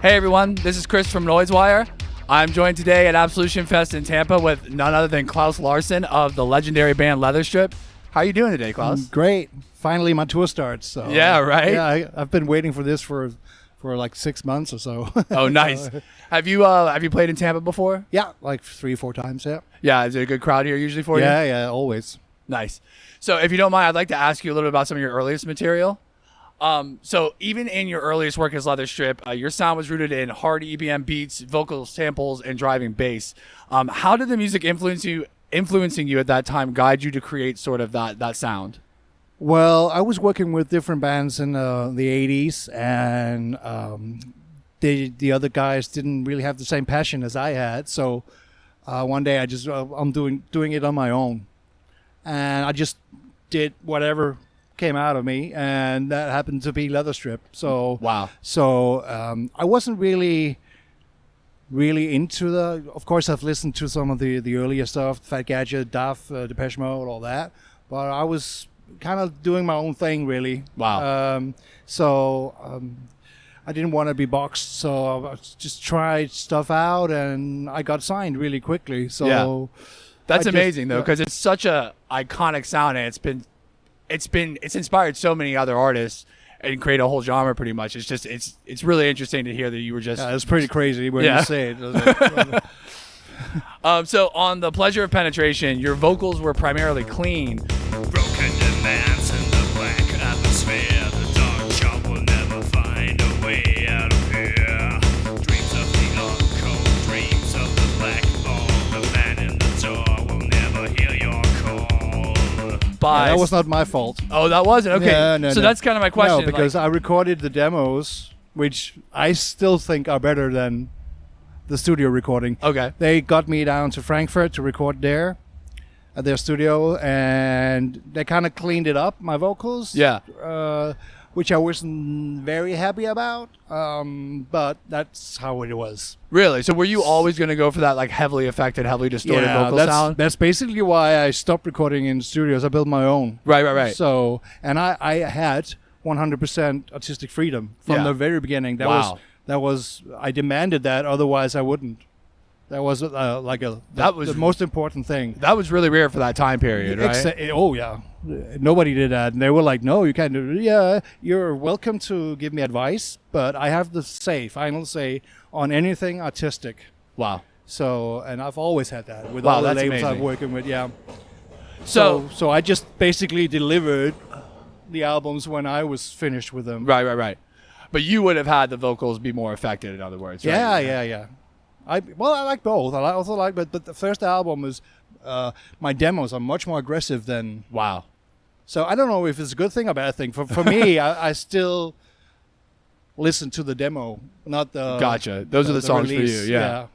Hey everyone, this is Chris from Noisewire. I'm joined today at Absolution Fest in Tampa with none other than Claus Larsen of the legendary band Leaether Strip. How are you doing today, Claus? Great. Finally, my tour starts. So, yeah, right? Yeah, I've been waiting for this for like 6 months or so. Oh, nice. Have you played in Tampa before? Yeah, like 3-4 times, yeah. Yeah, is it a good crowd here usually for you? Yeah, always. Nice. So if you don't mind, I'd like to ask you a little bit about some of your earliest material. So even in your earliest work as Leaether Strip, your sound was rooted in hard EBM beats, vocal samples, and driving bass. How did the music influencing you at that time guide you to create sort of that sound? Well, I was working with different bands in the 80s, and the other guys didn't really have the same passion as I had. So one day I'm doing it on my own, and I just did whatever came out of me, and that happened to be Leaether Strip. So wow. So I wasn't really into the. Of course, I've listened to some of the earlier stuff, Fat Gadget, Duff, Depeche Mode, all that. But I was kind of doing my own thing, really. Wow. I didn't want to be boxed, so I just tried stuff out, and I got signed really quickly. So yeah. That's amazing though, because it's such a iconic sound, and it's inspired so many other artists and create a whole genre pretty much. It's just it's really interesting to hear that you were just. Yeah, it's pretty crazy when you say it. So on The Pleasure of Penetration, your vocals were primarily clean. Broken demands in the black atmosphere. The dark child will never find a way out of here. Dreams of the uncold, dreams of the black ball. The man in the door will never hear your call. That was not my fault. Oh, that wasn't? Okay. Yeah, no, that's kind of my question. No, because I recorded the demos, which I still think are better than the studio recording. Okay. They got me down to Frankfurt to record there at their studio, and they kind of cleaned it up, my vocals. Yeah. Which I wasn't very happy about, but that's how it was. Really? So were you always going to go for that like heavily affected, heavily distorted vocal sound? That's basically why I stopped recording in studios. I built my own. Right. So, and I had 100% artistic freedom from the very beginning. That was I demanded that, otherwise I wouldn't. That was the most important thing. That was really rare for that time period, right? Oh yeah, nobody did that, and they were like, "No, you can't do it." Yeah, you're welcome to give me advice, but I have the final say on anything artistic. Wow. So, and I've always had that with all the labels I'm working with. Yeah. So I just basically delivered the albums when I was finished with them. Right. But you would have had the vocals be more affected, in other words, right? Yeah. I like both. I also like, but the first album is my demos are much more aggressive than. Wow. So I don't know if it's a good thing or bad thing. For me, I still listen to the demo, not the. Gotcha. Those are the songs release. for you. Yeah.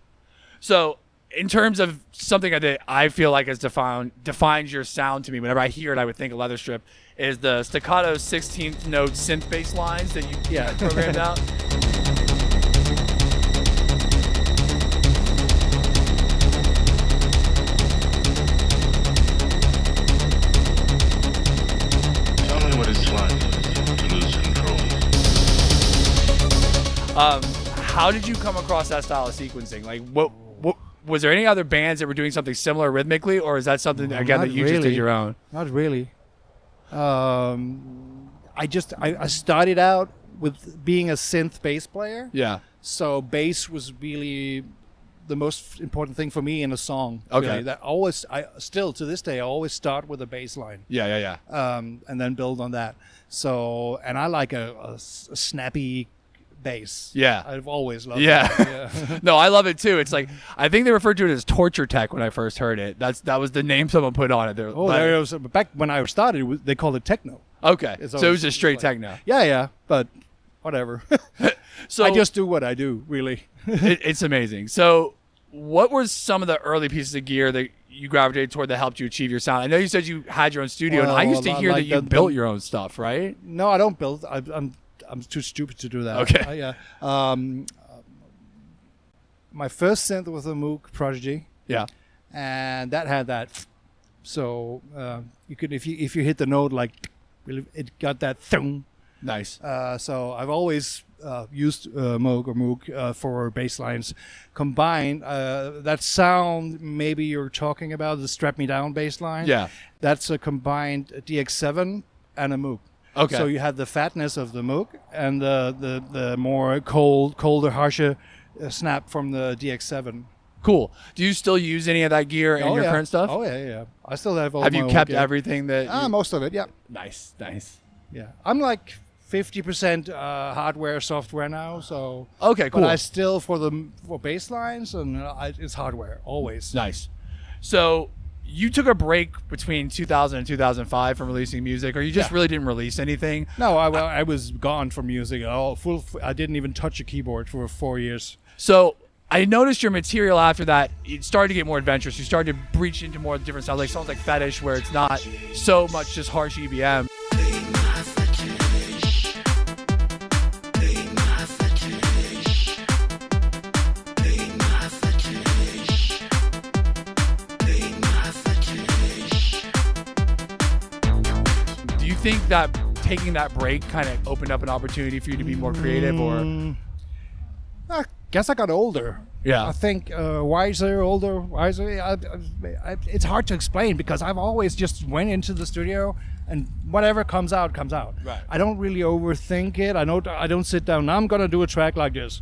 So in terms of something that I feel like has defines your sound to me, whenever I hear it, I would think of Leaether Strip, is the staccato 16th note synth bass lines that you programmed out. Tell me what it's like to lose control. How did you come across that style of sequencing? Like, what was there any other bands that were doing something similar rhythmically, or is that something again that you just did your own? Not really. I started out with being a synth bass player. Yeah. So bass was really the most important thing for me in a song. Okay. Really. I still to this day I always start with a bass line. Yeah. And then build on that. So, and I like a snappy bass. Yeah. I've always loved it. Yeah. No, I love it too. It's like, I think they referred to it as torture tech when I first heard it. That was the name someone put on it. There was, back when I started, they called it techno. Okay. So it was just straight techno. Yeah. But whatever. So I just do what I do, really. It's amazing. So what were some of the early pieces of gear that you gravitated toward that helped you achieve your sound? I know you said you had your own studio, and I used to hear that you built your own stuff, right? No, I don't build. I'm too stupid to do that. Okay. My first synth was a Moog Prodigy. Yeah. And that had that. So you could, if you hit the note, like it got that thung. Nice. So I've always used Moog or Moog for bass lines combined. That sound maybe you're talking about, the Strap Me Down bass line. Yeah. That's a combined DX7 and a Moog. Okay. So you had the fatness of the Moog and the more colder, harsher snap from the DX7. Cool. Do you still use any of that gear in your current stuff? Oh yeah. I still have all Have my you old kept gear. everything that? Most of it, yeah. Nice. Yeah. I'm like 50% hardware, software now. So Okay, cool. But I still for bass lines and it's hardware always. Nice. So you took a break between 2000 and 2005 from releasing music, or you just really didn't release anything? No, I was gone from music. I didn't even touch a keyboard for 4 years. So I noticed your material after that, it started to get more adventurous. You started to breach into more different styles, like songs like Fetish, where it's not so much just harsh EBM. Do you think that taking that break kind of opened up an opportunity for you to be more creative, or? I guess I got older. Yeah. I think wiser. It's hard to explain because I've always just went into the studio and whatever comes out, comes out. Right. I don't really overthink it. I don't sit down. Now I'm gonna do a track like this.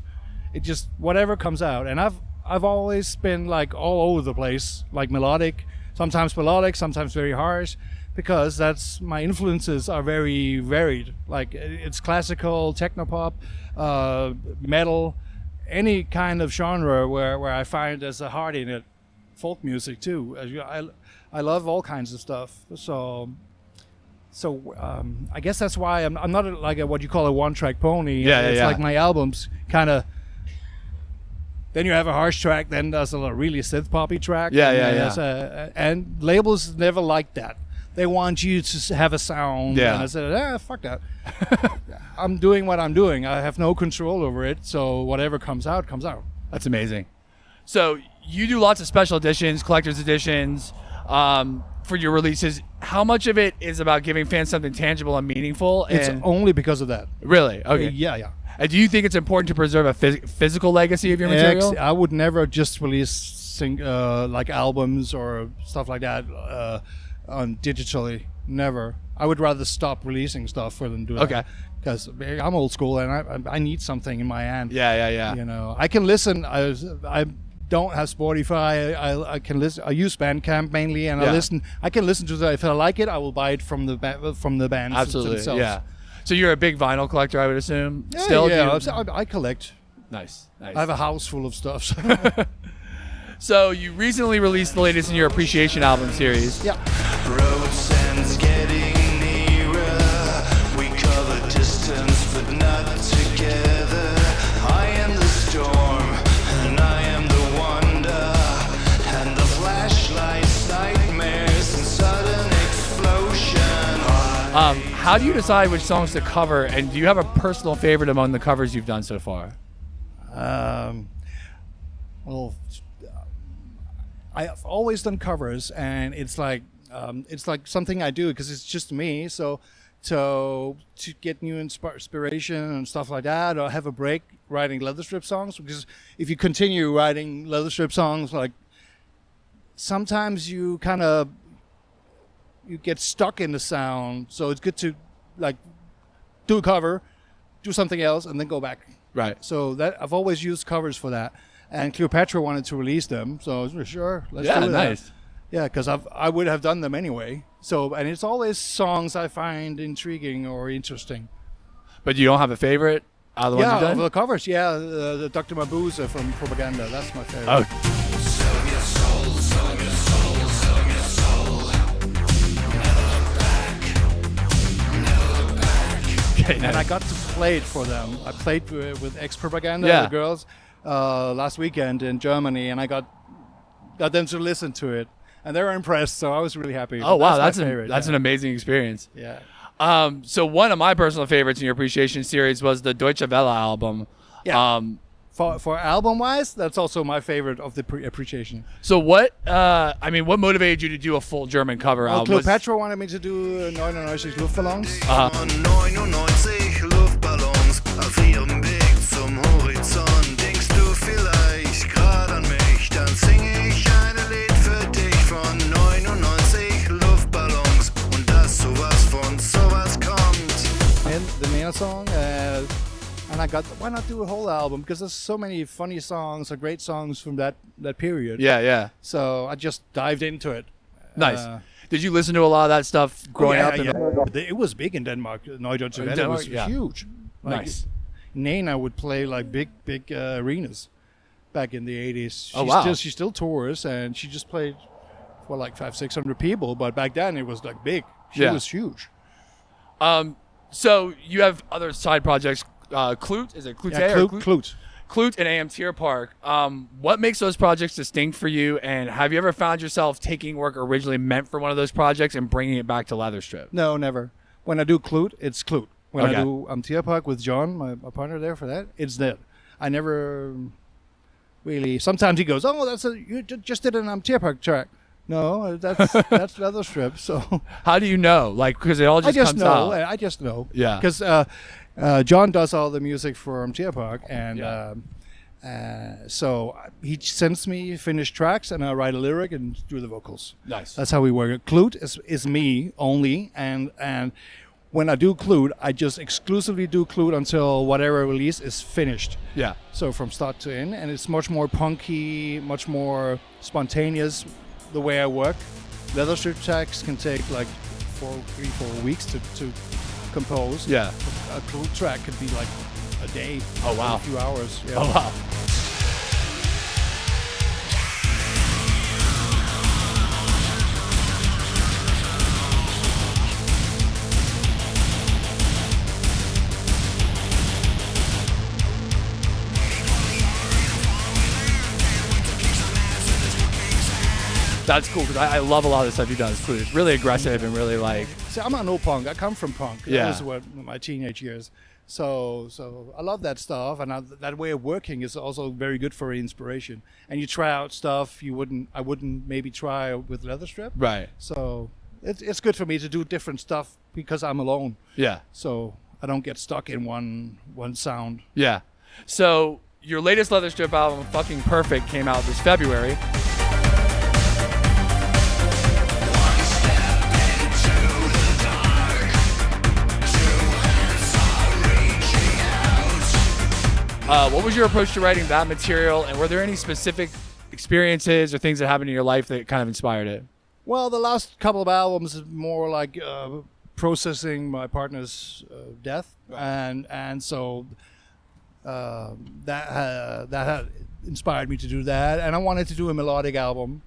It just whatever comes out. And I've always been like all over the place, like melodic, sometimes very harsh, because that's my influences are very varied. Like it's classical, technopop, metal. Any kind of genre where I find there's a heart in it, folk music too. I love all kinds of stuff. So I guess that's why I'm not like what you call a one-track pony. It's like my albums kind of. Then you have a harsh track. Then there's a really synth poppy track. And labels never like that. They want you to have a sound. Yeah. And I said, fuck that. I'm doing what I'm doing. I have no control over it. So whatever comes out, comes out. That's amazing. So you do lots of special editions, collector's editions for your releases. How much of it is about giving fans something tangible and meaningful? It's only because of that. Really? Okay. Yeah. And do you think it's important to preserve a physical legacy of your material? I would never just release like albums or stuff like that on digitally. Never. I would rather stop releasing stuff than do that. Okay. Because I'm old school and I need something in my hand. Yeah. You know, I can listen. I don't have Spotify. I can listen. I use Bandcamp mainly, and I can listen to that. If I like it, I will buy it from the bands. Absolutely. themselves. Yeah. So you're a big vinyl collector, I would assume. Yeah, Still, I collect. Nice. I have a house full of stuff. So you recently released the latest in your appreciation album series. Yeah. Road sands getting nearer. We cover distance, but not together. I am the storm, and I am the wonder. And the flashlights, nightmares, and sudden explosion. How do you decide which songs to cover, and do you have a personal favorite among the covers you've done so far? Well, I've always done covers, and it's like something I do because it's just me. So to get new inspiration and stuff like that, or have a break writing Leather Strip songs, because if you continue writing Leather Strip songs, like sometimes you get stuck in the sound. So it's good to like do a cover, do something else, and then go back. Right. So that I've always used covers for that. And Cleopatra wanted to release them, so I was sure, let's do that. Nice. Yeah, because I would have done them anyway. So, and it's always songs I find intriguing or interesting. But you don't have a favorite out of the ones you've done? Yeah, the covers, the Dr. Mabuse from Propaganda, that's my favorite. Oh. Sell your soul, sell your soul, sell your soul. Never look back, never look back. Okay, nice. And I got to play it for them. I played with Ex-Propaganda, the girls, last weekend in Germany, and I got them to listen to it, and they were impressed. So I was really happy. Oh wow, that's my favorite. An amazing experience. Yeah. So one of my personal favorites in your appreciation series was the Deutsche Welle album. Yeah. For album wise, that's also my favorite of the appreciation. So what motivated you to do a full German cover album? Cleopatra wanted me to do 99 Luftballoons. 99 Luftballons, 4 forgot, why not do a whole album? Because there's so many funny songs or great songs from that period. Yeah. So I just dived into it. Nice. Did you listen to a lot of that stuff growing up? It was big in Denmark. Noisewire was huge. Like, Nice. Nana would play like big arenas back in the 80s. Oh, wow. She still tours, and she just played for like 500-600 people. But back then it was like big. She was huge. So you have other side projects. Klute, is it Klute? Yeah, Klute. Klute and AM Tier Park. What makes those projects distinct for you? And have you ever found yourself taking work originally meant for one of those projects and bringing it back to Leaether Strip? No, never. When I do Klute, it's Klute. When Okay. I do Tier Park with John, my partner there for that, it's that. I never really. Sometimes he goes, "Oh, you just did an Tier Park track." No, that's Leaether Strip. So How do you know? Like, because it all just, I just comes know. out. I just know. Yeah. Because John does all the music for Tier Park, and so he sends me finished tracks, and I write a lyric and do the vocals. Nice. That's how we work. Klute is me only, and when I do Klute, I just exclusively do Klute until whatever release is finished. Yeah. So from start to end, and it's much more punky, much more spontaneous the way I work. Leaether Strip tracks can take like 3-4 weeks to compose. Yeah. A Klute track could be like a day. Oh, wow. A few hours. Yeah. Oh, wow. That's cool because I love a lot of the stuff you've done. It's really aggressive and really like. See, I'm a no punk. I come from punk. Yeah. That was what my teenage years. So I love that stuff, and that way of working is also very good for inspiration. And you try out stuff I wouldn't maybe try with Leaether Strip. Right. So it's good for me to do different stuff because I'm alone. Yeah. So I don't get stuck in one sound. Yeah. So your latest Leaether Strip album, Fucking Perfect, came out this February. What was your approach to writing that material, and were there any specific experiences or things that happened in your life that kind of inspired it? Well, the last couple of albums is more like processing my partner's death, and so that had inspired me to do that. And I wanted to do a melodic album,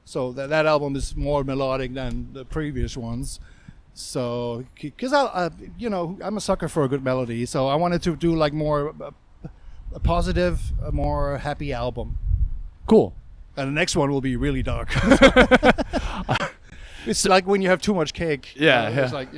so that album is more melodic than the previous ones. So, because I'm a sucker for a good melody, so I wanted to do like more a positive, a more happy album. Cool. And the next one will be really dark. It's like when you have too much cake. Yeah, It's yeah. like,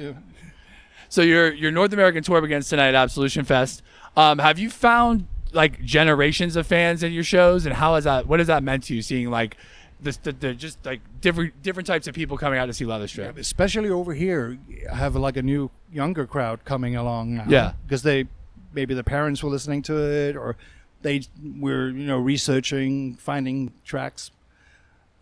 So your North American tour begins tonight at Absolution Fest. Have you found like generations of fans in your shows, and what has that meant to you? Seeing like the just like different types of people coming out to see Leaether Strip. especially over here, I have like a new younger crowd coming along now. Yeah. Because maybe the parents were listening to it, or they were researching, finding tracks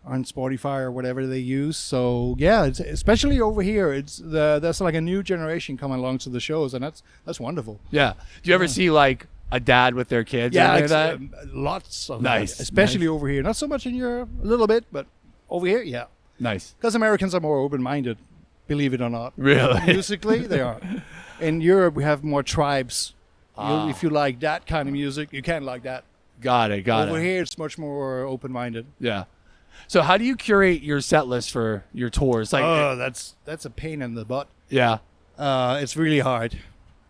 on Spotify or whatever they use. So yeah, it's, especially over here, there's like a new generation coming along to the shows, and that's wonderful. Yeah. Do you ever see like a dad with their kids? or Yeah, anything like that? lots of Nice, that, especially nice. over here. Not so much in Europe, a little bit, but over here, yeah. Nice. Because Americans are more open-minded, believe it or not. Really? Musically, they are. In Europe, we have more tribes. If you like that kind of music, you can't like that. Got it. Over here, it's much more open-minded. Yeah. So how do you curate your set list for your tours? Like, Oh, that's a pain in the butt. yeah. It's really hard.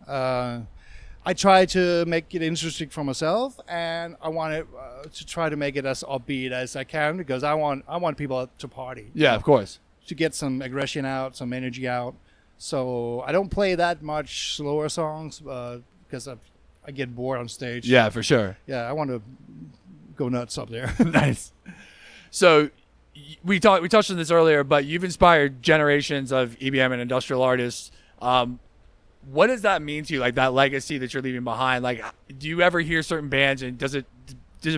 I try to make it interesting for myself, and I want it to try to make it as upbeat as I can, because I want people to party. Yeah, of course. To get some aggression out, some energy out. So I don't play that much slower songs because I get bored on stage. Yeah, for sure. Yeah, I want to go nuts up there. Nice. So we touched on this earlier, but you've inspired generations of EBM and industrial artists. What does that mean to you, like that legacy that you're leaving behind? Like, do you ever hear certain bands, and does it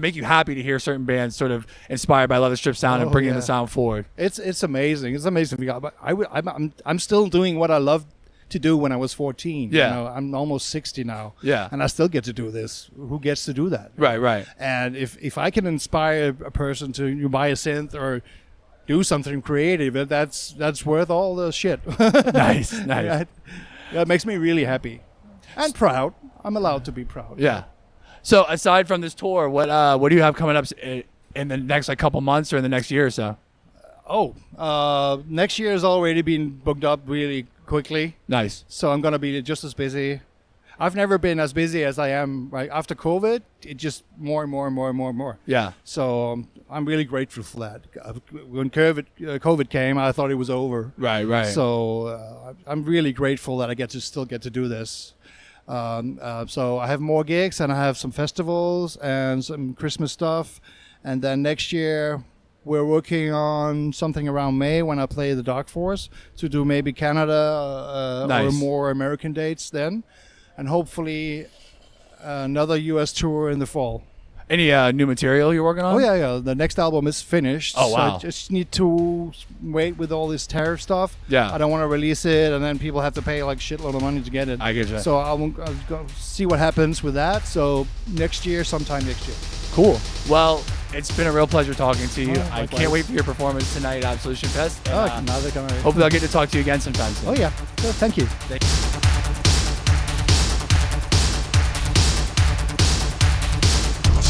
make you happy to hear certain bands sort of inspired by Leaether Strip sound and bringing the sound forward? It's amazing. It's amazing. But I'm still doing what I love to do when I was 14. Yeah. You know, I'm almost 60 now. Yeah. And I still get to do this. Who gets to do that? Right. And if I can inspire a person to buy a synth or do something creative, that's worth all the shit. Nice. That makes me really happy and proud. I'm allowed to be proud. Yeah. So aside from this tour, what do you have coming up in the next couple months or in the next year or so? Next year has already been booked up really quickly. Nice. So I'm going to be just as busy. I've never been as busy as I am right after COVID. It just more and more. Yeah. So I'm really grateful for that. When COVID came, I thought it was over. Right. So I'm really grateful that I still get to do this. So I have more gigs and I have some festivals and some Christmas stuff. And then next year, we're working on something around May when I play the Dark Force to do maybe Canada Nice. or more American dates then. And hopefully another US tour in the fall. Any new material you're working on? Oh, yeah. The next album is finished. Oh, wow. So I just need to wait with all this tariff stuff. Yeah. I don't want to release it, and then people have to pay shitload of money to get it. I get you. So I'll go see what happens with that. So sometime next year. Cool. Well, it's been a real pleasure talking to you. I likewise. can't wait for your performance tonight at Absolution Fest. And, Now they're gonna. hopefully I'll get to talk to you again sometime soon. Oh yeah. Well, thank you.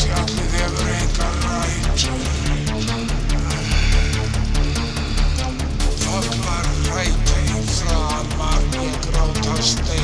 Fjallið hefur engar rætur. Fuglar hræta í framar, ég gráta stein.